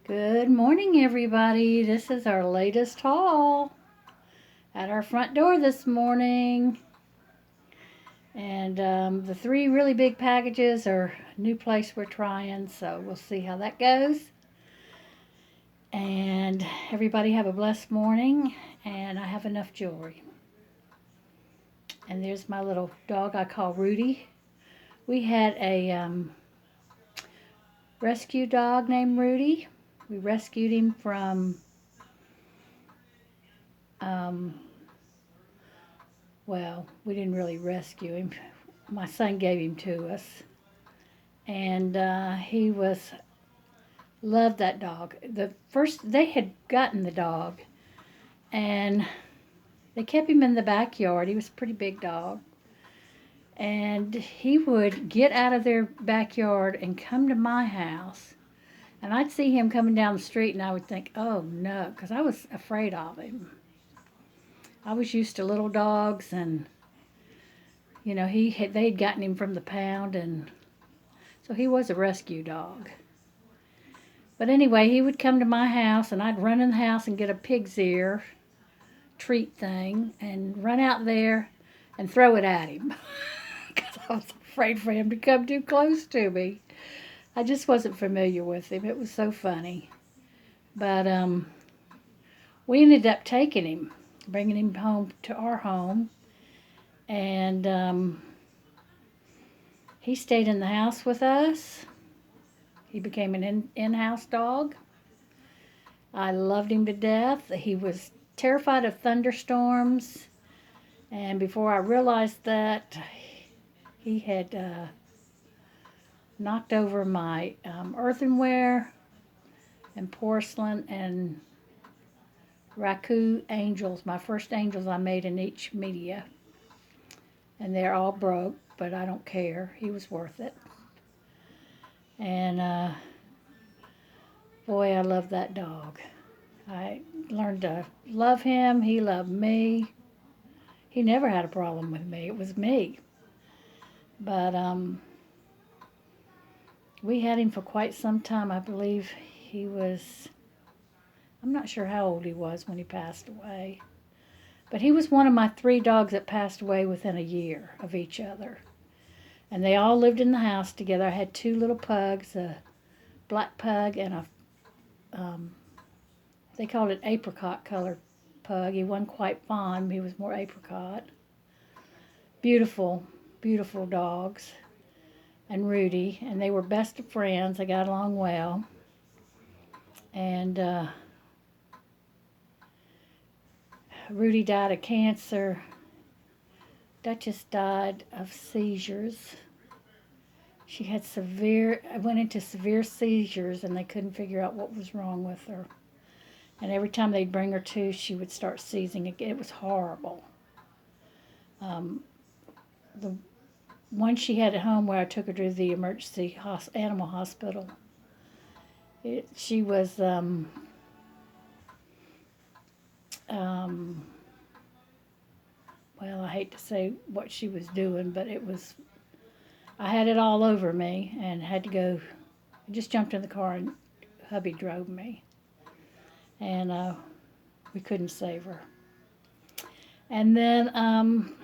Good morning, everybody. This is our latest haul at our front door this morning. And the three really big packages are a new place we're trying, so we'll see how that goes. And everybody have a blessed morning, and I have enough jewelry. And there's my little dog I call Rudy. We had a rescue dog named Rudy. We rescued him from well, we didn't really rescue him. My son gave him to us, and he was loved that dog. The first they had gotten the dog, and they kept him in the backyard. He was a pretty big dog, and he would get out of their backyard and come to my house, and I'd see him coming down the street, and I would think, "Oh no," because I was afraid of him. I was used to little dogs, and they'd gotten him from the pound, and so he was a rescue dog. But anyway, he would come to my house, and I'd run in the house and get a pig's ear treat thing and run out there and throw it at him because I was afraid for him to come too close to me. I just wasn't familiar with him. It was so funny. But we ended up taking him, bringing him home to our home, and he stayed in the house with us. He became an in-house dog. I loved him to death. He was terrified of thunderstorms, and before I realized that, he had knocked over my earthenware and porcelain and raku angels, my first angels I made in each media, and they're all broke, but I don't care. He was worth it. And boy, I love that dog. I learned to love him. He loved me. He never had a problem with me. It was me. But we had him for quite some time. I believe I'm not sure how old he was when he passed away. But he was one of my three dogs that passed away within a year of each other. And they all lived in the house together. I had two little pugs, a black pug and they called it apricot colored pug. He wasn't quite fawn, he was more apricot. Beautiful, beautiful dogs. And Rudy, and they were best of friends. They got along well. And Rudy died of cancer. Duchess died of seizures. She had went into severe seizures, and they couldn't figure out what was wrong with her. And every time they'd bring her to, she would start seizing again. It was horrible. The one she had at home, where I took her to the emergency animal hospital, she was well, I hate to say what she was doing, but I had it all over me and had to go. I just jumped in the car and hubby drove me, and we couldn't save her. And then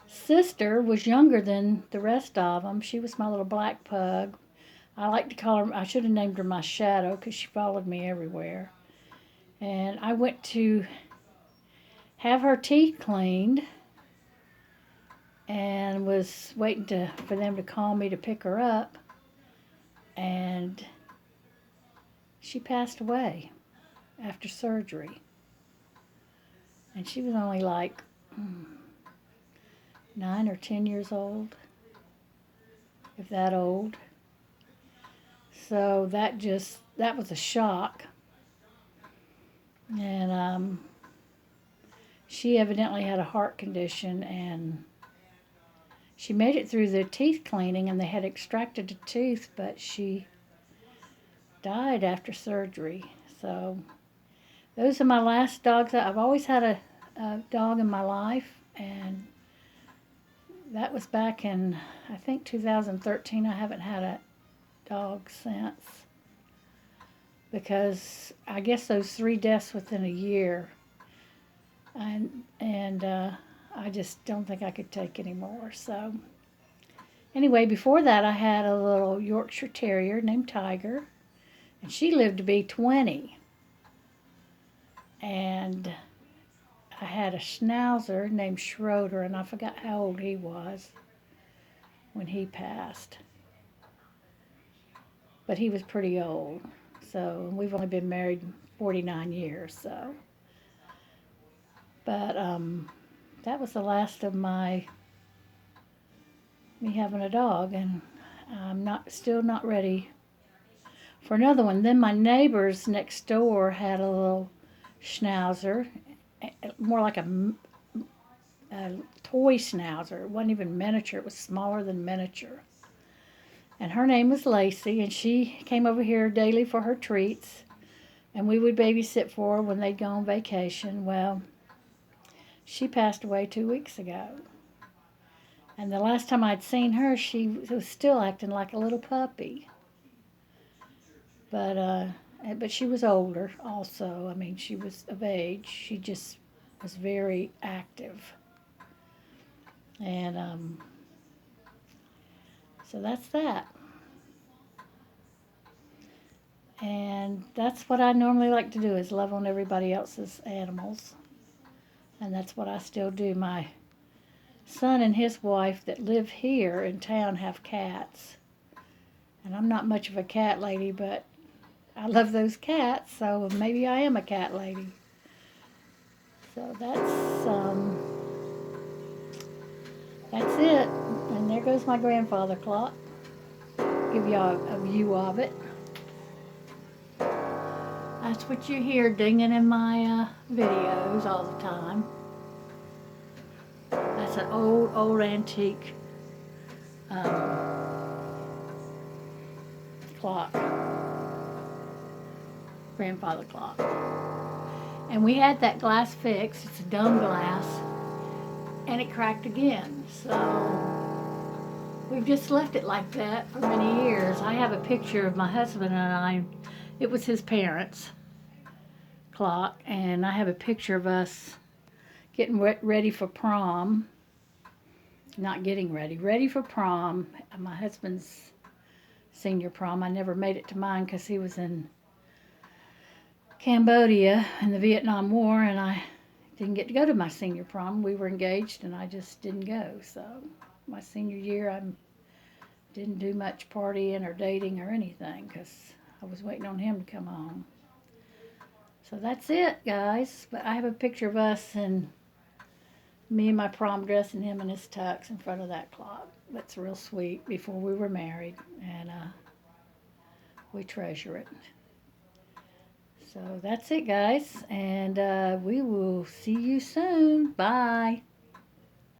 sister was younger than the rest of them. She was my little black pug. I like to call her, I should have named her my shadow because she followed me everywhere. And I went to have her teeth cleaned and was waiting for them to call me to pick her up. And she passed away after surgery. And she was only like 9 or 10 years old, if that old. So that was a shock. And she evidently had a heart condition, and she made it through the teeth cleaning, and they had extracted a tooth, but she died after surgery. So those are my last dogs. I've always had a dog in my life, and that was back in, I think, 2013. I haven't had a dog since. because I guess those 3 deaths within a year, and I just don't think I could take any more. So anyway, before that, I had a little Yorkshire Terrier named Tiger, and she lived to be 20. And I had a Schnauzer named Schroeder, and I forgot how old he was when he passed. But he was pretty old. So we've only been married 49 years. So, but that was the last of me having a dog, and I'm still not ready for another one. Then my neighbors next door had a little Schnauzer, more like a toy Schnauzer. It wasn't even miniature. It was smaller than miniature. And her name was Lacey, and she came over here daily for her treats, and we would babysit for her when they'd go on vacation. Well, she passed away 2 weeks ago. And the last time I'd seen her, she was still acting like a little puppy. But she was older also. I mean, she was of age. She just was very active. And so that's that. And that's what I normally like to do, is love on everybody else's animals. And that's what I still do. My son and his wife that live here in town have cats. And I'm not much of a cat lady, but I love those cats, so maybe I am a cat lady. So that's it. And there goes my grandfather clock. Give y'all a view of it. That's what you hear dinging in my videos all the time. That's an old antique clock. Grandfather clock. And we had that glass fixed. It's a dumb glass. And it cracked again. So we've just left it like that for many years. I have a picture of my husband and I. It was his parents' clock. And I have a picture of us getting ready for prom. Not getting ready for prom. My husband's senior prom. I never made it to mine because he was in Cambodia in the Vietnam War, and I didn't get to go to my senior prom. We were engaged, and I just didn't go. So my senior year, I didn't do much partying or dating or anything because I was waiting on him to come home. So that's it, guys. But I have a picture of us and me in my prom dress and him in his tux in front of that clock. That's real sweet, before we were married, and we treasure it. So that's it, guys, and we will see you soon. Bye.